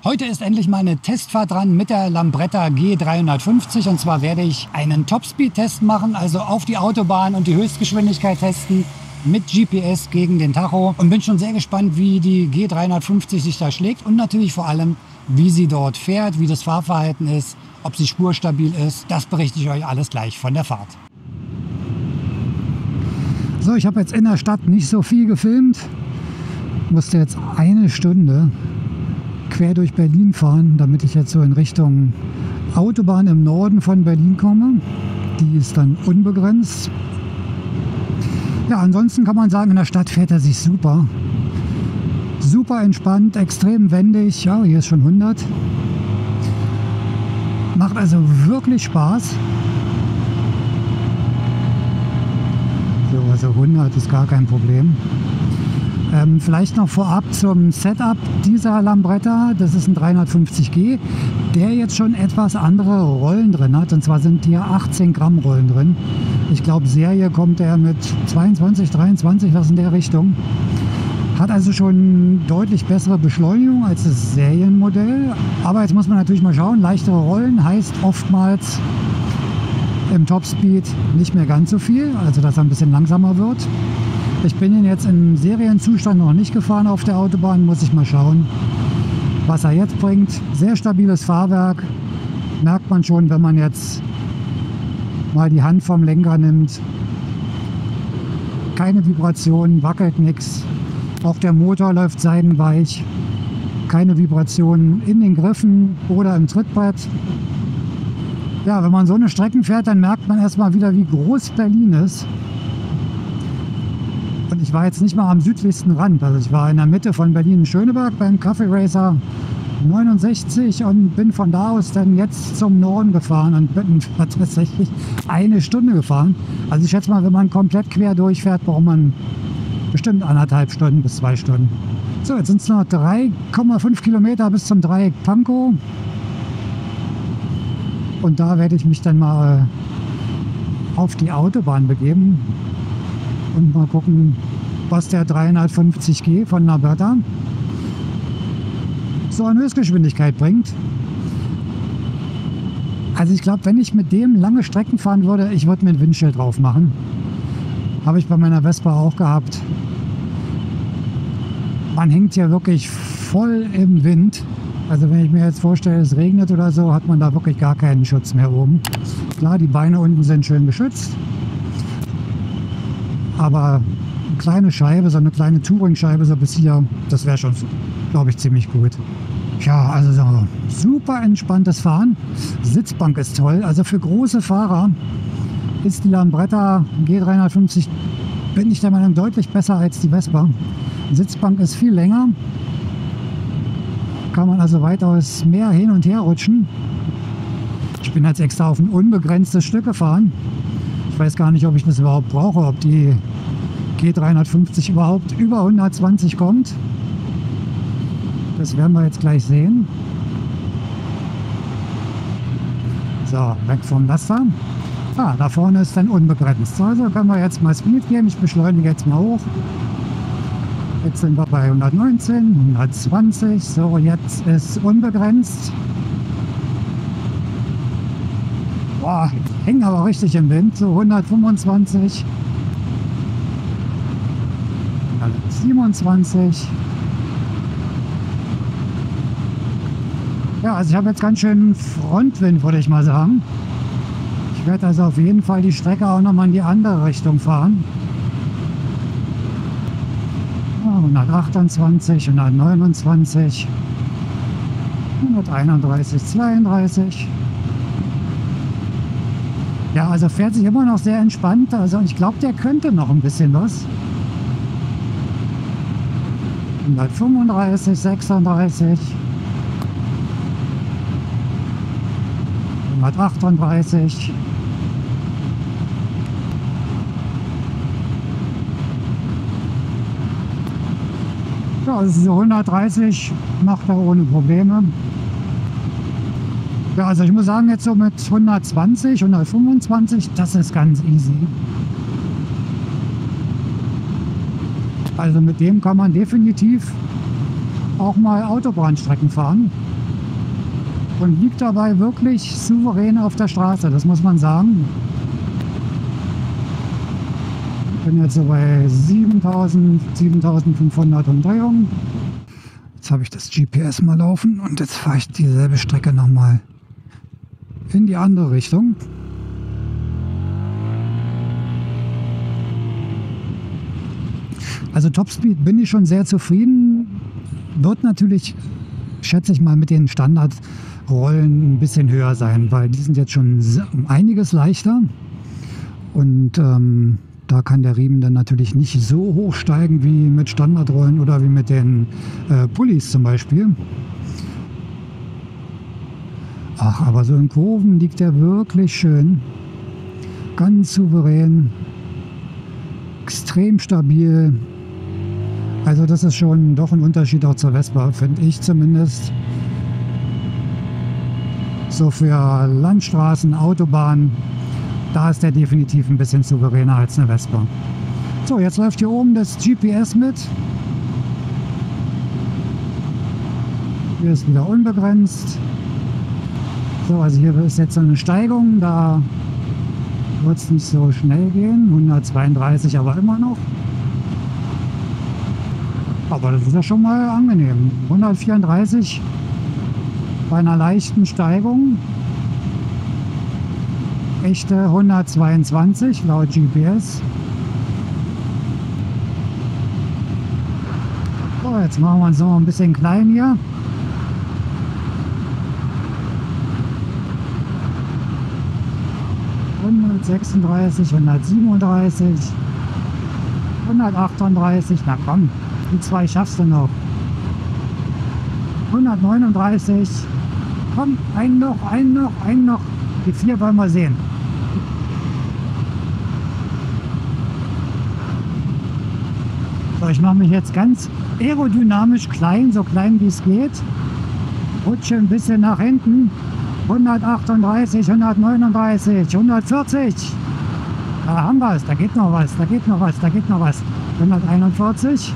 Heute ist endlich mal eine Testfahrt dran mit der Lambretta G350 und zwar werde ich einen Topspeed-Test machen, also auf die Autobahn und die Höchstgeschwindigkeit testen mit GPS gegen den Tacho und bin schon sehr gespannt, wie die G350 sich da schlägt und natürlich vor allem, wie sie dort fährt, wie das Fahrverhalten ist, ob sie spurstabil ist. Das berichte ich euch alles gleich von der Fahrt. So, ich habe jetzt in der Stadt nicht so viel gefilmt, musste jetzt eine Stunde quer durch Berlin fahren, damit ich jetzt so in Richtung Autobahn im Norden von Berlin komme. Die ist dann unbegrenzt. Ja, ansonsten kann man sagen, in der Stadt fährt er sich super. Super entspannt, extrem wendig. Ja, hier ist schon 100. Macht also wirklich Spaß. So, also 100 ist gar kein Problem. Vielleicht noch vorab zum Setup dieser Lambretta. Das ist ein 350G, der jetzt schon etwas andere Rollen drin hat. Und zwar sind hier 18 Gramm Rollen drin. Ich glaube, Serie kommt er mit 22, 23, was in der Richtung. Hat also schon deutlich bessere Beschleunigung als das Serienmodell. Aber jetzt muss man natürlich mal schauen. Leichtere Rollen heißt oftmals im Topspeed nicht mehr ganz so viel. Also dass er ein bisschen langsamer wird. Ich bin ihn jetzt im Serienzustand noch nicht gefahren auf der Autobahn, muss ich mal schauen, was er jetzt bringt. Sehr stabiles Fahrwerk, merkt man schon, wenn man jetzt mal die Hand vom Lenker nimmt. Keine Vibrationen, wackelt nichts. Auch der Motor läuft seidenweich. Keine Vibrationen in den Griffen oder im Trittbrett. Ja, wenn man so eine Strecken fährt, dann merkt man erstmal wieder, wie groß Berlin ist. Und ich war jetzt nicht mal am südlichsten Rand. Also ich war in der Mitte von Berlin-Schöneberg beim Kaffee Racer 69 und bin von da aus dann jetzt zum Norden gefahren und bin tatsächlich eine Stunde gefahren. Also ich schätze mal, wenn man komplett quer durchfährt, braucht man bestimmt 1,5 Stunden bis 2 Stunden. So, jetzt sind es noch 3,5 Kilometer bis zum Dreieck Pankow. Und da werde ich mich dann mal auf die Autobahn begeben. Und mal gucken, was der 350G von Lambretta so an Höchstgeschwindigkeit bringt. Also ich glaube, wenn ich mit dem lange Strecken fahren würde, ich würde mir ein Windschild drauf machen. Habe ich bei meiner Vespa auch gehabt. Man hängt hier wirklich voll im Wind. Also wenn ich mir jetzt vorstelle, es regnet oder so, hat man da wirklich gar keinen Schutz mehr oben. Klar, die Beine unten sind schön geschützt. Aber eine kleine Scheibe, so eine kleine Touring-Scheibe so bis hier, das wäre schon, glaube ich, ziemlich gut. Ja, also so super entspanntes Fahren. Sitzbank ist toll. Also für große Fahrer ist die Lambretta G350, bin ich der Meinung, deutlich besser als die Vespa. Die Sitzbank ist viel länger. Kann man also weitaus mehr hin und her rutschen. Ich bin jetzt extra auf ein unbegrenztes Stück gefahren. Ich weiß gar nicht, ob ich das überhaupt brauche, ob die G350 überhaupt über 120 kommt. Das werden wir jetzt gleich sehen. So, weg vom Laster. Ah, da vorne ist dann unbegrenzt. Also können wir jetzt mal Speed geben. Ich beschleunige jetzt mal hoch. Jetzt sind wir bei 119, 120. So, jetzt ist unbegrenzt. Boah, hängen aber richtig im Wind. So 125. 127. Ja, also ich habe jetzt ganz schön Frontwind, würde ich mal sagen. Ich werde also auf jeden Fall die Strecke auch nochmal in die andere Richtung fahren. 128, 129, 131, 32. Ja, also fährt sich immer noch sehr entspannt. Also ich glaube, der könnte noch ein bisschen was. 135, 36. 138. Ja, also diese 130 macht er ohne Probleme. Ja, also ich muss sagen, jetzt so mit 120, 125, das ist ganz easy. Also mit dem kann man definitiv auch mal Autobahnstrecken fahren und liegt dabei wirklich souverän auf der Straße, das muss man sagen. Ich bin jetzt so bei 7500 Umdrehungen. Jetzt habe ich das GPS mal laufen und jetzt fahre ich dieselbe Strecke nochmal in die andere Richtung. Also Topspeed bin ich schon sehr zufrieden. Wird natürlich, schätze ich mal, mit den Standardrollen ein bisschen höher sein, weil die sind jetzt schon um einiges leichter. Und da kann der Riemen dann natürlich nicht so hoch steigen wie mit Standardrollen oder wie mit den Pullis zum Beispiel. Ach, aber so in Kurven liegt er wirklich schön. Ganz souverän. Extrem stabil. Also das ist schon doch ein Unterschied auch zur Vespa, finde ich zumindest. So für Landstraßen, Autobahnen, da ist der definitiv ein bisschen souveräner als eine Vespa. So, jetzt läuft hier oben das GPS mit. Hier ist wieder unbegrenzt. So, also hier ist jetzt so eine Steigung, da wird es nicht so schnell gehen. 132 aber immer noch. Aber das ist ja schon mal angenehm. 134 bei einer leichten Steigung. Echte 122 laut GPS. So, jetzt machen wir uns noch ein bisschen klein hier. ...136, 137, 138, na komm, die zwei schaffst du noch. 139, komm, einen noch. Die 4 wollen wir sehen. So, ich mache mich jetzt ganz aerodynamisch klein, so klein wie es geht. Rutsche ein bisschen nach hinten. 138, 139, 140. Da haben wir es, da geht noch was. 141.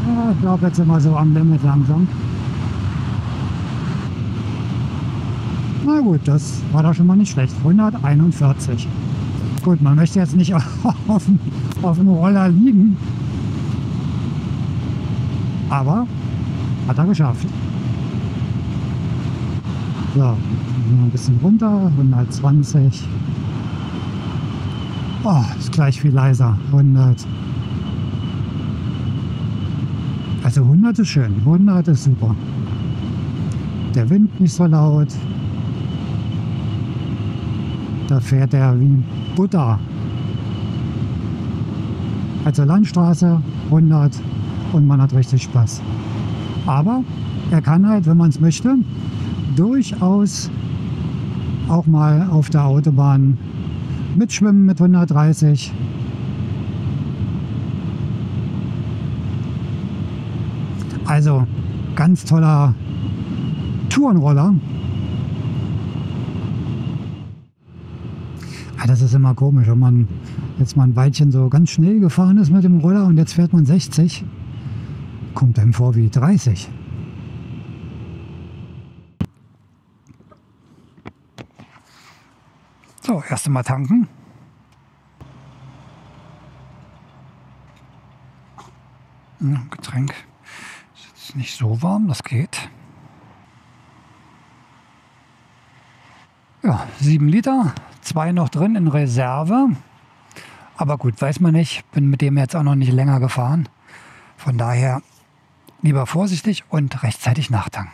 Ja, ich glaube, jetzt sind wir so am Limit langsam. Na gut, das war doch schon mal nicht schlecht. 141. Gut, man möchte jetzt nicht auf dem Roller liegen. Aber hat er geschafft. So, ein bisschen runter, 120. Oh, ist gleich viel leiser, 100. Also 100 ist schön, 100 ist super. Der Wind nicht so laut. Da fährt er wie Butter. Also Landstraße 100 und man hat richtig Spaß. Aber er kann halt, wenn man es möchte, durchaus auch mal auf der Autobahn mitschwimmen mit 130. Also ganz toller Tourenroller. Das ist immer komisch, wenn man jetzt mal ein Weilchen so ganz schnell gefahren ist mit dem Roller und jetzt fährt man 60, kommt einem vor wie 30. So, erst mal tanken. Ja, Getränk ist jetzt nicht so warm, das geht. Ja, 7 Liter, 2 noch drin in Reserve. Aber gut, weiß man nicht. Bin mit dem jetzt auch noch nicht länger gefahren. Von daher lieber vorsichtig und rechtzeitig nachtanken.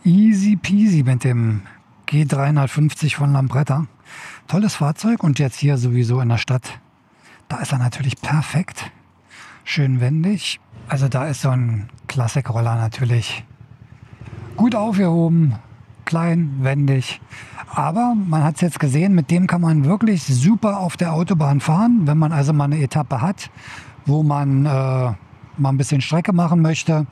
Easy peasy mit dem G350 von Lambretta. Tolles Fahrzeug und jetzt hier sowieso in der Stadt. Da ist er natürlich perfekt. Schön wendig. Also da ist so ein Klassikroller natürlich gut aufgehoben. Klein, wendig. Aber man hat es jetzt gesehen, mit dem kann man wirklich super auf der Autobahn fahren. Wenn man also mal eine Etappe hat, wo man mal ein bisschen Strecke machen möchte,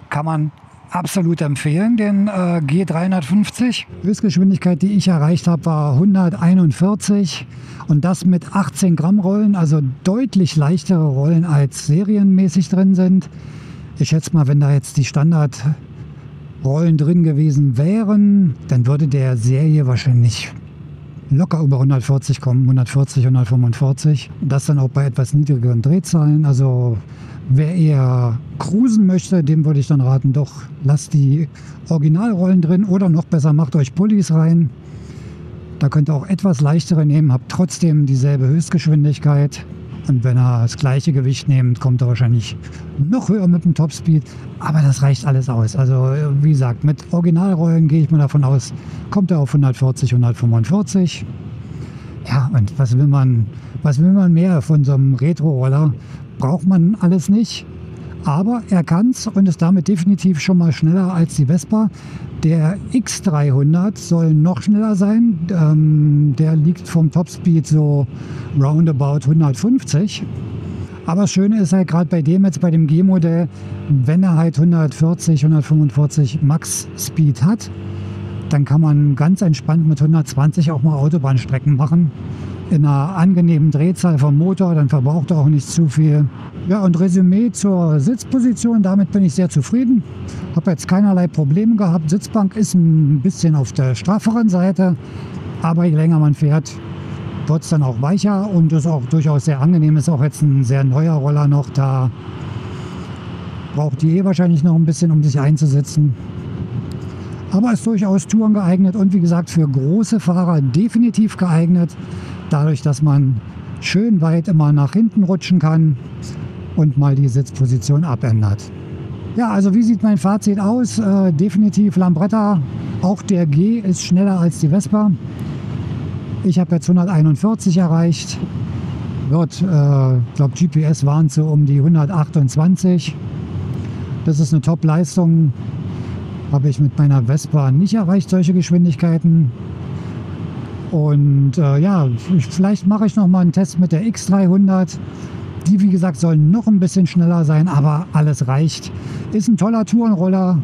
kann man absolut empfehlen, den G350. Höchstgeschwindigkeit, die ich erreicht habe, war 141 und das mit 18 Gramm Rollen, also deutlich leichtere Rollen als serienmäßig drin sind. Ich schätze mal, wenn da jetzt die Standardrollen drin gewesen wären, dann würde der Serie wahrscheinlich locker über 140 kommen, 140, 145. Das dann auch bei etwas niedrigeren Drehzahlen. Also wer eher cruisen möchte, dem würde ich dann raten, doch lasst die Originalrollen drin oder noch besser, macht euch Pullis rein. Da könnt ihr auch etwas leichtere nehmen, habt trotzdem dieselbe Höchstgeschwindigkeit. Und wenn ihr das gleiche Gewicht nehmt, kommt er wahrscheinlich noch höher mit dem Topspeed. Aber das reicht alles aus. Also wie gesagt, mit Originalrollen gehe ich mal davon aus, kommt er auf 140, 145. Ja, und was will man mehr von so einem Retro-Roller? Braucht man alles nicht. Aber er kann es und ist damit definitiv schon mal schneller als die Vespa. Der X300 soll noch schneller sein. Der liegt vom Topspeed so roundabout 150. Aber das Schöne ist halt gerade bei dem jetzt, bei dem G-Modell, wenn er halt 140, 145 Max Speed hat, dann kann man ganz entspannt mit 120 auch mal Autobahnstrecken machen. In einer angenehmen Drehzahl vom Motor, dann verbraucht er auch nicht zu viel. Ja, und Resümee zur Sitzposition, damit bin ich sehr zufrieden. Habe jetzt keinerlei Probleme gehabt. Sitzbank ist ein bisschen auf der strafferen Seite, aber je länger man fährt, wird es dann auch weicher und ist auch durchaus sehr angenehm. Ist auch jetzt ein sehr neuer Roller noch, da braucht die wahrscheinlich noch ein bisschen, um sich einzusetzen. Aber ist durchaus Touren geeignet und wie gesagt für große Fahrer definitiv geeignet. Dadurch, dass man schön weit immer nach hinten rutschen kann und mal die Sitzposition abändert. Ja, also wie sieht mein Fazit aus? Definitiv Lambretta. Auch der G ist schneller als die Vespa. Ich habe jetzt 141 erreicht. Ich glaube GPS waren so um die 128. Das ist eine Top-Leistung. Habe ich mit meiner Vespa nicht erreicht, solche Geschwindigkeiten. Und ja, vielleicht mache ich noch mal einen Test mit der X300. Die, wie gesagt, sollen noch ein bisschen schneller sein, aber alles reicht. Ist ein toller Tourenroller,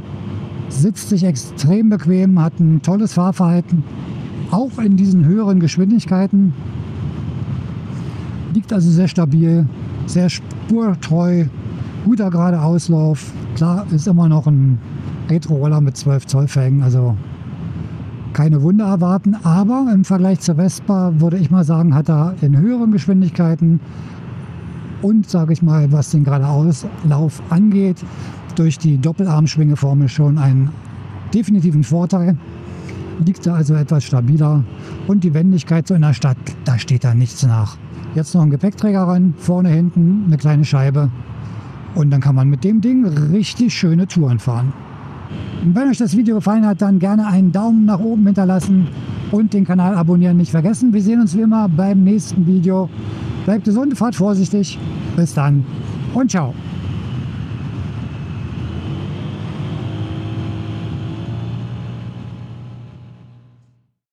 sitzt sich extrem bequem, hat ein tolles Fahrverhalten, auch in diesen höheren Geschwindigkeiten. Liegt also sehr stabil, sehr spurtreu, guter Geradeauslauf. Klar, ist immer noch ein Retro-Roller mit 12 Zoll Felgen, also keine Wunder erwarten, aber im Vergleich zur Vespa würde ich mal sagen, hat er in höheren Geschwindigkeiten und, sage ich mal, was den Geradeauslauf angeht, durch die Doppelarmschwingeformel schon einen definitiven Vorteil. Liegt er also etwas stabiler und die Wendigkeit so in der Stadt, da steht da nichts nach. Jetzt noch ein Gepäckträger ran, vorne, hinten eine kleine Scheibe und dann kann man mit dem Ding richtig schöne Touren fahren. Und wenn euch das Video gefallen hat, dann gerne einen Daumen nach oben hinterlassen und den Kanal abonnieren nicht vergessen. Wir sehen uns wie immer beim nächsten Video. Bleibt gesund, fahrt vorsichtig. Bis dann und ciao.